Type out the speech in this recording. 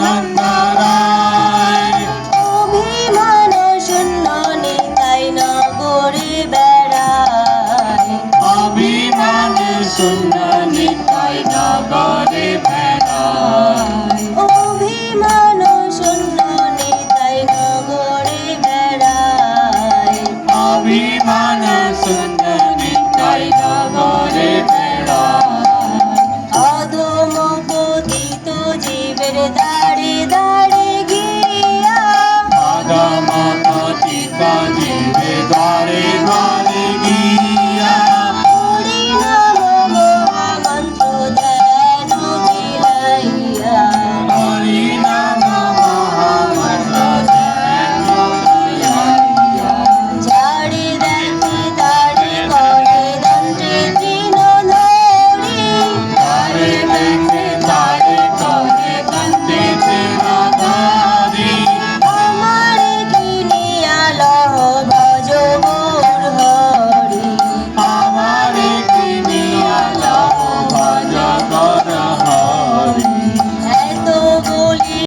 নন্দরায় অভিমান শূন্য নিতাই নগরে বেড়ায় অভিমান শূন্য নিতাই নগরে বেড়ায় অভিমান শূন্য নিতাই নগরে বেড়ায় অভিমান শূন্য নিতাই নগরে বেড়ায় অধম পতিত জীবের দাঁড়ে দাঁড়ে গিয়া অধম